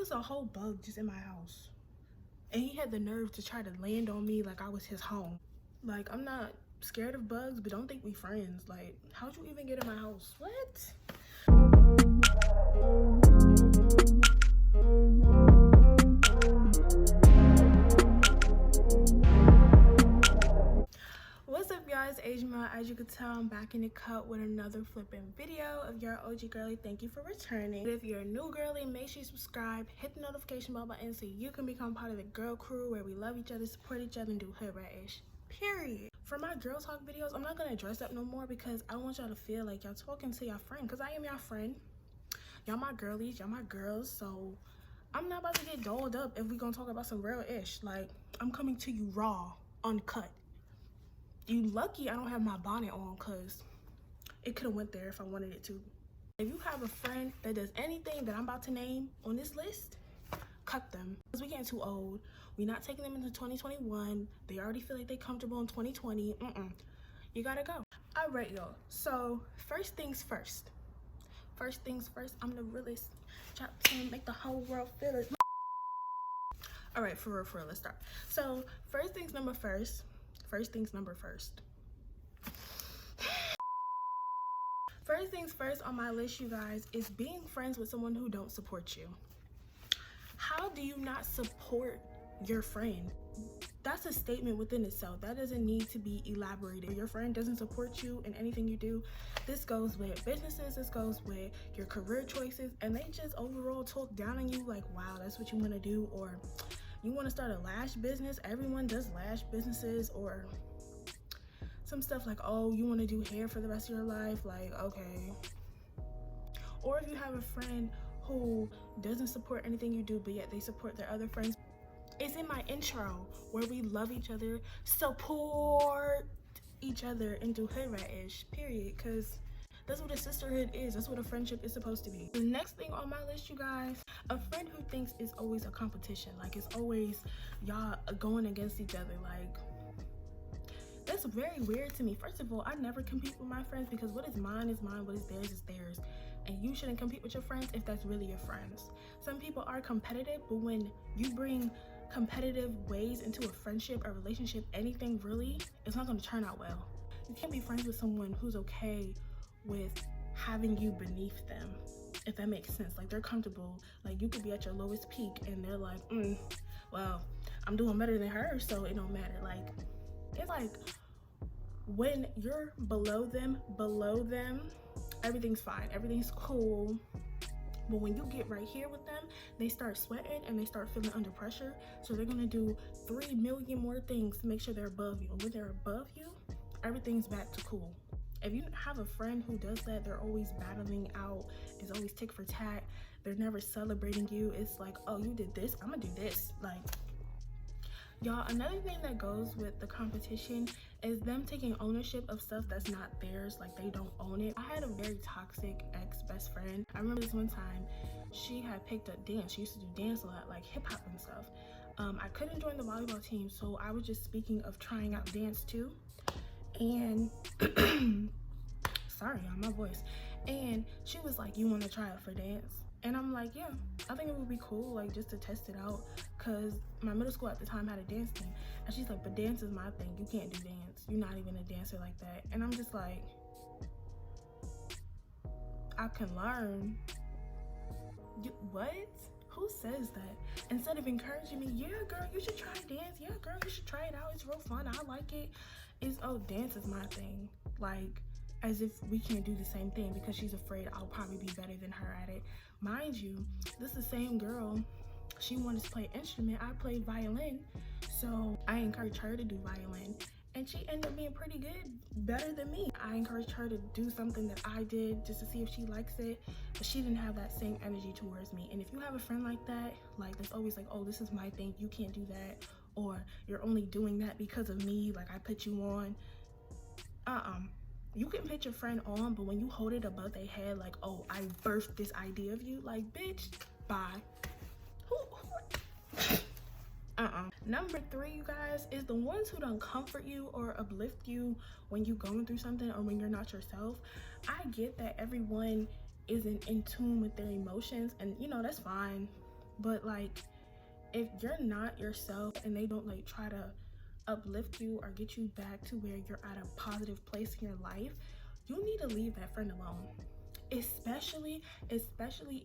was a whole bug just in my house. And he had the nerve to try to land on me like I was his home. Like, I'm not scared of bugs, but don't think we friends. Like, how'd you even get in my house? What? What's up, guys? Aziamel. As you can tell, I'm back in the cut with another flipping video of your OG girly. Thank you for returning. If you're a new girly, make sure you subscribe, hit the notification bell button so you can become part of the girl crew where we love each other, support each other, and do hood rat-ish. Period. For my girl talk videos, I'm not gonna dress up no more because I want y'all to feel like y'all talking to y'all friend, because I am y'all friend. Y'all my girlies, y'all my girls, so I'm not about to get dolled up if we gonna talk about some real ish. Like, I'm coming to you raw, uncut. You lucky I don't have my bonnet on, because it could have went there if I wanted it to. If you have a friend that does anything that I'm about to name on this list, cut them. Because we getting too old. We're not taking them into 2021. They already feel like they comfortable in 2020. You gotta go. All right, y'all. So first things first. First things first, I'm the realest. Try to make the whole world feel it. All right, for real, let's start. So first things number first. First things first on my list, you guys, is being friends with someone who don't support you. How do you not support your friend? That's a statement within itself. That doesn't need to be elaborated. If your friend doesn't support you in anything you do, this goes with businesses, this goes with your career choices, and they just overall talk down on you like, wow, that's what you want to do, or you want to start a lash business. Everyone does lash businesses, or some stuff like, oh, you want to do hair for the rest of your life, like, okay. Or if you have a friend who doesn't support anything you do, but yet they support their other friends. It's in my intro where we love each other, support each other, and do hood rat-ish, period, because that's what a sisterhood is. That's what a friendship is supposed to be. The next thing on my list, you guys, a friend who thinks it's always a competition. Like, it's always y'all going against each other. Like, that's very weird to me. First of all, I never compete with my friends, because what is mine is mine, what is theirs is theirs. And you shouldn't compete with your friends if that's really your friends. Some people are competitive, but when you bring competitive ways into a friendship, a relationship, anything really, it's not going to turn out well. You can't be friends with someone who's okay with having you beneath them, if that makes sense. Like, they're comfortable. Like, you could be at your lowest peak and they're like, well, I'm doing better than her, so it don't matter. Like, it's like when you're below them, everything's fine, everything's cool. But when you get right here with them, they start sweating and they start feeling under pressure. So they're gonna do 3 million more things to make sure they're above you. And when they're above you, everything's back to cool. If you have a friend who does that, they're always battling out, it's always tick for tat, they're never celebrating you. It's like, oh, you did this, I'm gonna do this. Like, y'all, another thing that goes with the competition is them taking ownership of stuff that's not theirs. Like, they don't own it. I had a very toxic ex-best friend. I remember this one time, she had picked up dance. She used to do dance a lot, like hip-hop and stuff. I couldn't join the volleyball team, so I was just speaking of trying out dance too. And sorry on my voice. And she was like, you want to try out for dance? And I'm like, yeah, I think it would be cool, like, just to test it out, because my middle school at the time had a dance team. And she's like, but dance is my thing, you can't do dance, you're not even a dancer like that. And I'm just like, I can learn. What? Who says that? Instead of encouraging me, yeah girl, you should try dance, yeah girl, you should try it out, it's real fun, I like it. It's, oh, dance is my thing. Like, as if we can't do the same thing because she's afraid I'll probably be better than her at it. Mind you, this is the same girl, she wanted to play an instrument, I played violin, so I encouraged her to do violin, and she ended up being pretty good, better than me. I encouraged her to do something that I did just to see if she likes it, but she didn't have that same energy towards me. And if you have a friend like that, like, that's always like, oh, this is my thing, you can't do that, or you're only doing that because of me, like I put you on, you can put your friend on, but when you hold it above their head, like, oh, I birthed this idea of you, like, bitch, bye. Number 3, you guys, is the ones who don't comfort you or uplift you when you're going through something or when you're not yourself. I get that everyone isn't in tune with their emotions, and you know, that's fine. But like, if you're not yourself and they don't like try to uplift you or get you back to where you're at a positive place in your life, you need to leave that friend alone. Especially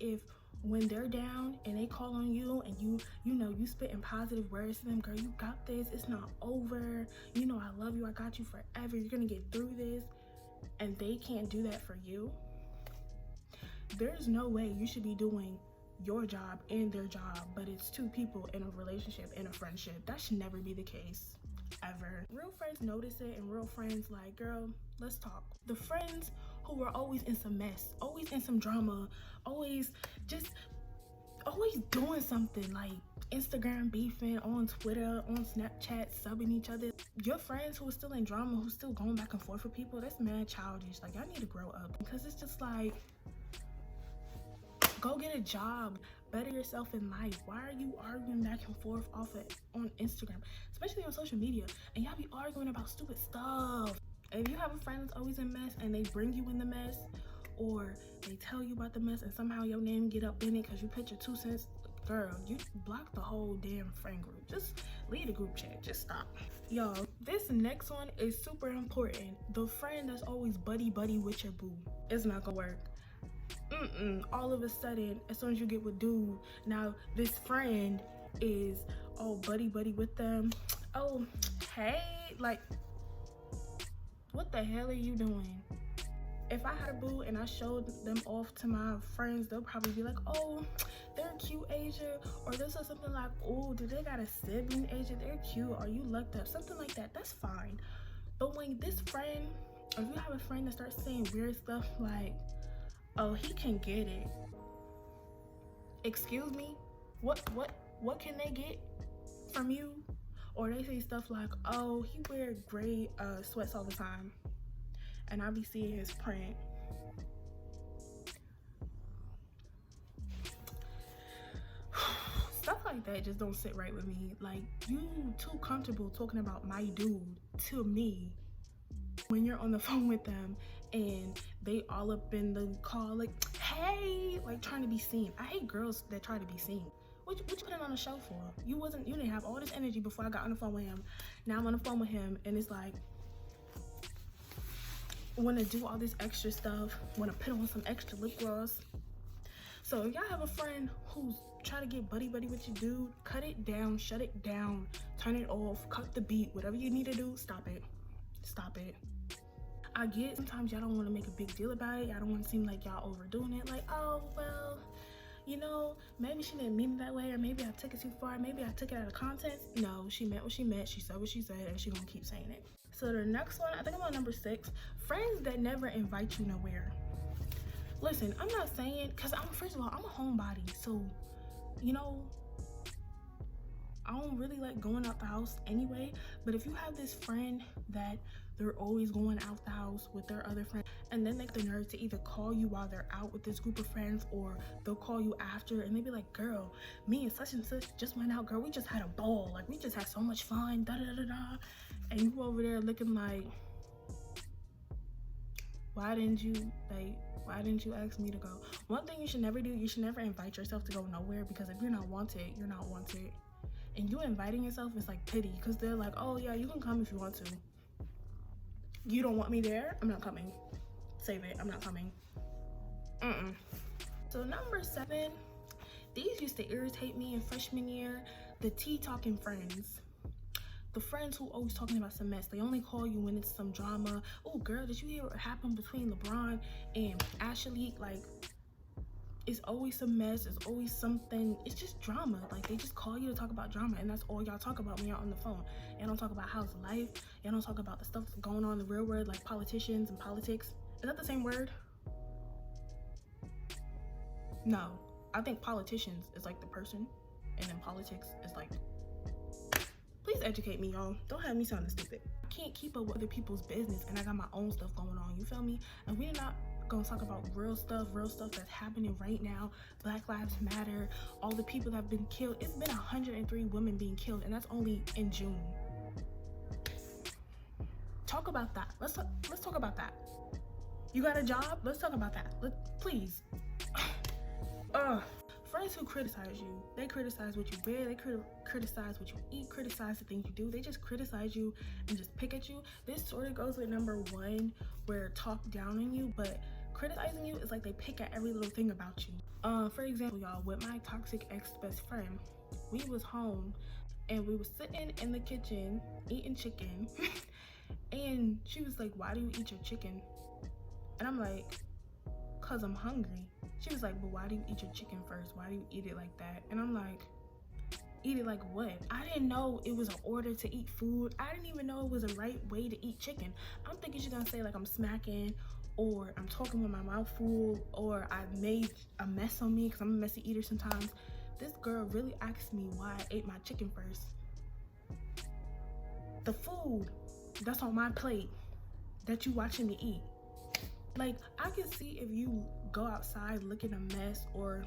if when they're down and they call on you and you spitting positive words to them, girl, you got this, it's not over, I love you, I got you forever, you're gonna get through this, and they can't do that for you. There's no way you should be doing your job and their job, but it's two people in a relationship, in a friendship. That should never be the case, ever. Real friends notice it, and real friends like, girl, let's talk. The friends who are always in some mess, always in some drama, always doing something, like Instagram beefing, on Twitter, on Snapchat, subbing each other. Your friends who are still in drama, who's still going back and forth with people, that's mad childish. Like, y'all need to grow up, because it's just like, go get a job, better yourself in life. Why are you arguing back and forth on Instagram, especially on social media, and y'all be arguing about stupid stuff? If you have a friend that's always in mess and they bring you in the mess, or they tell you about the mess and somehow your name get up in it because you put your 2 cents, girl, you block the whole damn friend group. Just leave the group chat. Just stop. Y'all, this next one is super important. The friend that's always buddy with your boo. It's not gonna work. All of a sudden, as soon as you get with dude, now this friend is all buddy with them. Oh, hey, like, what the hell are you doing? If I had a boo and I showed them off to my friends, they'll probably be like, oh, they're cute, Asia. Or they'll say something like, oh, do they got a sibling, Asia? They're cute. Are you lucked up? Something like that. That's fine. But when this friend, or if you have a friend that starts saying weird stuff like, oh, he can get it. Excuse me? What can they get from you? Or they say stuff like, oh, he wear gray sweats all the time, and I be seeing his print. Stuff like that just don't sit right with me. Like, you too comfortable talking about my dude to me when you're on the phone with them and they all up in the call like, hey, like trying to be seen. I hate girls that try to be seen. What you putting on a show for? You didn't have all this energy before I got on the phone with him. Now I'm on the phone with him and it's like, want to do all this extra stuff, want to put on some extra lip gloss. So if y'all have a friend who's trying to get buddy with your dude, cut it down, shut it down, turn it off, cut the beat, whatever you need to do, stop it. I get sometimes y'all don't want to make a big deal about it. I don't want to seem like y'all overdoing it, like, oh, well, maybe she didn't mean it that way, or maybe I took it too far, maybe I took it out of context. No, she meant what she meant, she said what she said, and she gonna keep saying it. So the next one, I think I'm on number 6, friends that never invite you nowhere. Listen, I'm not saying, because first of all, I'm a homebody, so, I don't really like going out the house anyway. But if you have this friend that they're always going out the house with their other friends, and then they have the nerve to either call you while they're out with this group of friends, or they'll call you after and they be like, girl, me and such just went out, girl, we just had a ball, like we just had so much fun, and you over there looking like, why didn't you ask me to go? One thing you should never do, you should never invite yourself to go nowhere, because if you're not wanted, you're not wanted. And you inviting yourself is like pity, because they're like, oh yeah, you can come if you want to. You don't want me there? I'm not coming. Save it, I'm not coming. So number 7, these used to irritate me in freshman year, the tea talking friends. The friends who always talking about some mess. They only call you when it's some drama. Oh girl, did you hear what happened between LeBron and Ashley? Like, it's always some mess, it's always something, it's just drama. Like, they just call you to talk about drama, and that's all y'all talk about when y'all on the phone. Y'all don't talk about how's life, y'all don't talk about the stuff that's going on in the real world, like politicians and politics. Is that the same word? No, I think politicians is like the person, and then politics is like, please educate me, y'all. Don't have me sounding stupid. I can't keep up with other people's business, and I got my own stuff going on, you feel me? And we're not gonna talk about real stuff that's happening right now. Black Lives Matter, all the people that have been killed. It's been 103 women being killed, and that's only in June. Talk about that. Let's talk about that. You got a job? Let's talk about that. Friends friends who criticize you, they criticize what you wear, they criticize what you eat, criticize the things you do, they just criticize you and just pick at you. This sort of goes with number one, where talk down on you, but criticizing you is like they pick at every little thing about you. For example, y'all, with my toxic ex-best friend, we was home and we was sitting in the kitchen eating chicken and she was like, why do you eat your chicken? And I'm like, cause I'm hungry. She was like, but why do you eat your chicken first? Why do you eat it like that? And I'm like, eat it like what? I didn't know it was an order to eat food. I didn't even know it was a right way to eat chicken. I'm thinking she's gonna say like I'm smacking, or I'm talking with my mouth full, or I made a mess on me because I'm a messy eater sometimes. This girl really asked me why I ate my chicken first. The food that's on my plate that you watching me eat. Like, I can see if you go outside looking a mess, or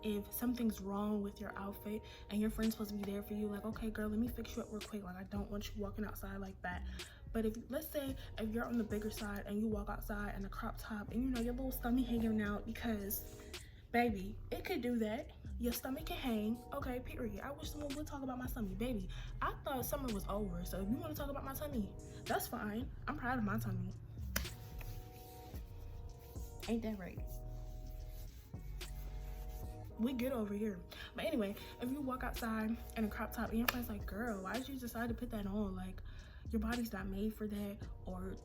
if something's wrong with your outfit and your friend's supposed to be there for you, like, okay girl, let me fix you up real quick, like I don't want you walking outside like that. But if, let's say if you're on the bigger side and you walk outside in a crop top and you know your little stomach hanging out, because baby, it could do that. Your stomach can hang, okay, period. I wish someone would talk about my tummy. Baby, I thought summer was over, so if you want to talk about my tummy, that's fine. I'm proud of my tummy. Ain't that right? We good over here. But anyway, if you walk outside in a crop top and your friend's like, girl, why did you decide to put that on? Like, your body's not made for that, or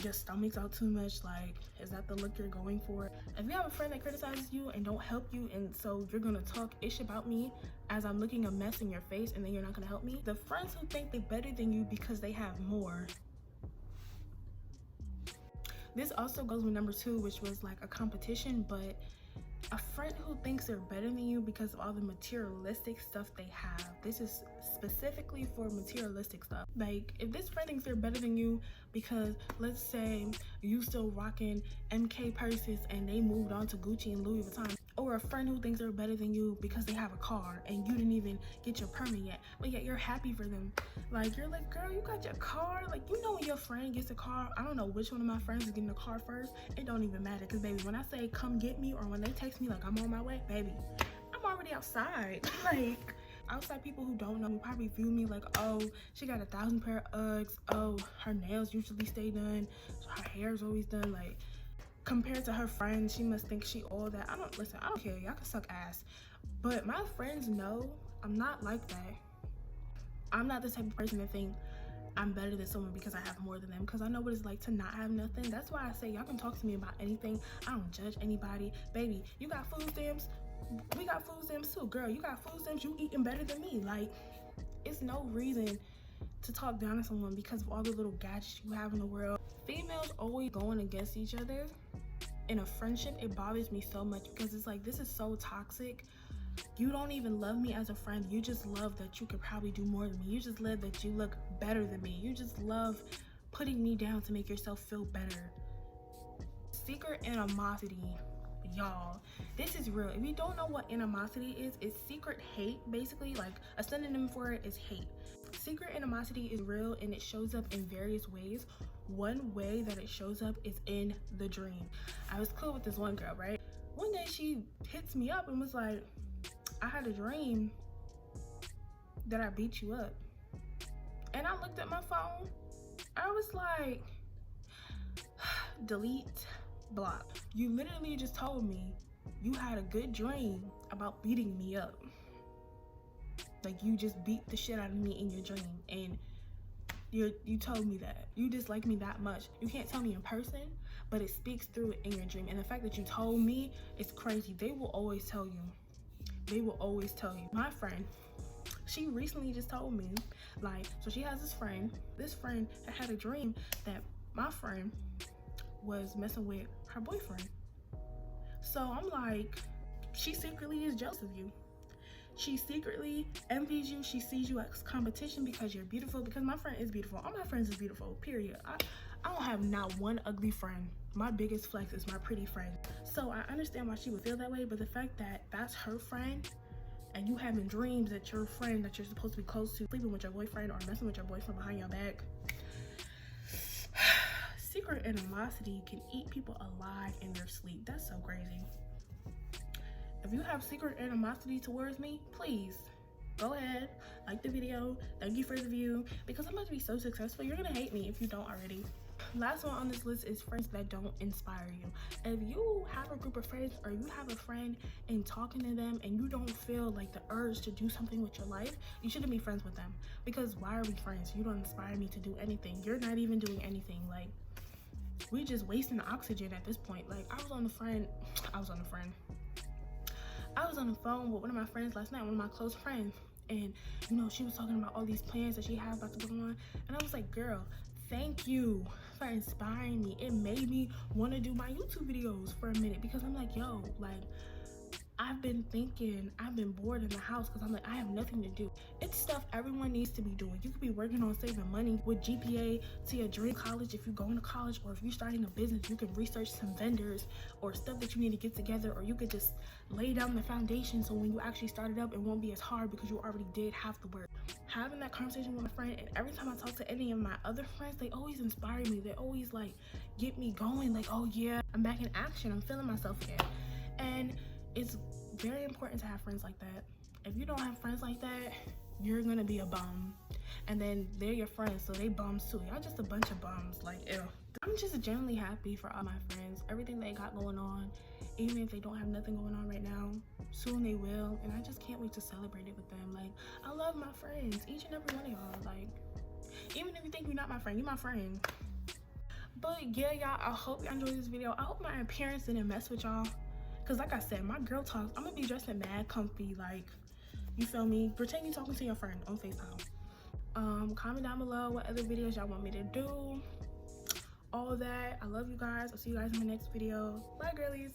your stomach's out too much. Like, is that the look you're going for? If you have a friend that criticizes you and don't help you, and so you're gonna talk ish about me as I'm looking a mess in your face, and then you're not gonna help me. The friends who think they're better than you because they have more. This also goes with number two, which was like a competition, but a friend who thinks they're better than you because of all the materialistic stuff they have. This is specifically for materialistic stuff. Like, if this friend thinks they're better than you because, let's say, you still rocking MK purses and they moved on to Gucci and Louis Vuitton, or a friend who thinks they're better than you because they have a car and you didn't even get your permit yet, but yet you're happy for them. Like, you're like, girl, you got your car. Like, you know, when your friend gets a car, I don't know which one of my friends is getting a car first. It don't even matter, because baby, when I say come get me, or when they text me like I'm on my way, baby, I'm already outside. Like, outside people who don't know me probably view me like, oh, she got 1,000 pair of Uggs, oh, her nails usually stay done, her hair's always done. Like, compared to her friends, she must think she all that. I don't care, y'all can suck ass, but my friends know I'm not like that. I'm not the type of person to think I'm better than someone because I have more than them, because I know what it's like to not have nothing. That's why I say y'all can talk to me about anything. I don't judge anybody. Baby, you got food stamps, we got food stamps too. Girl, you got food stamps, you eating better than me. Like, it's no reason to talk down to someone because of all the little gadgets you have in the world. Females always going against each other in a friendship. It bothers me so much, because it's like, this is so toxic. You don't even love me as a friend. You just love that you could probably do more than me. You just love that you look better than me. You just love putting me down to make yourself feel better. Secret animosity, y'all, this is real. If you don't know what animosity is, it's secret hate. Basically, like, a synonym for it is hate. Secret animosity is real, and it shows up in various ways. One way that it shows up is in the dream. I was cool with this one girl, right? One day she hits me up and was like, I had a dream that I beat you up. And I looked at my phone. I was like, delete, block. You literally just told me you had a good dream about beating me up. Like, you just beat the shit out of me in your dream, and you told me that. You dislike me that much. You can't tell me in person, but it speaks through it in your dream. And the fact that you told me is crazy. They will always tell you. They will always tell you. My friend, she recently just told me, like, so she has this friend had a dream that my friend was messing with her boyfriend. So I'm like, she secretly is jealous of you. She secretly envies you. She sees you as competition because you're beautiful, because my friend is beautiful. All my friends is beautiful, period. I don't have not one ugly friend. My biggest flex is my pretty friend. So I understand why she would feel that way, but the fact that that's her friend, and you having dreams that your friend that you're supposed to be close to sleeping with your boyfriend or messing with your boyfriend behind your back. Secret animosity can eat people alive in their sleep. That's so crazy. If you have secret animosity towards me, please go ahead, like the video. Thank you for the view, because I'm about to be so successful. You're gonna hate me if you don't already. Last one on this list is friends that don't inspire you. If you have a group of friends, or you have a friend and talking to them and you don't feel like the urge to do something with your life, you shouldn't be friends with them. Because why are we friends? You don't inspire me to do anything. You're not even doing anything. Like, we just wasting oxygen at this point. Like, I was on the phone with one of my friends last night, one of my close friends, and you know, she was talking about all these plans that she had about to go on, and I was like, girl, thank you for inspiring me. It made me want to do my YouTube videos for a minute, because I'm like, yo, like, I've been bored in the house because I'm like, I have nothing to do. It's stuff everyone needs to be doing. You could be working on saving money with GPA to your dream college if you're going to college, or if you're starting a business, you can research some vendors or stuff that you need to get together, or you could just lay down the foundation so when you actually start it up, it won't be as hard because you already did half the work. Having that conversation with my friend, and every time I talk to any of my other friends, they always inspire me. They always like get me going, like, oh yeah, I'm back in action, I'm feeling myself again. And it's very important to have friends like that. If you don't have friends like that, you're gonna be a bum. And then they're your friends, so they bums too. Y'all just a bunch of bums, like, ew. I'm just genuinely happy for all my friends, everything they got going on. Even if they don't have nothing going on right now, soon they will. And I just can't wait to celebrate it with them. Like, I love my friends, each and every one of y'all. Like, even if you think you're not my friend, you're my friend. But yeah, y'all, I hope y'all enjoyed this video. I hope my appearance didn't mess with y'all. Cause like I said, my girl talks, I'm gonna be dressed in mad comfy, like, you feel me? Pretend you talking to your friend on FaceTime. Comment down below what other videos y'all want me to do. All that. I love you guys. I'll see you guys in my next video. Bye, girlies.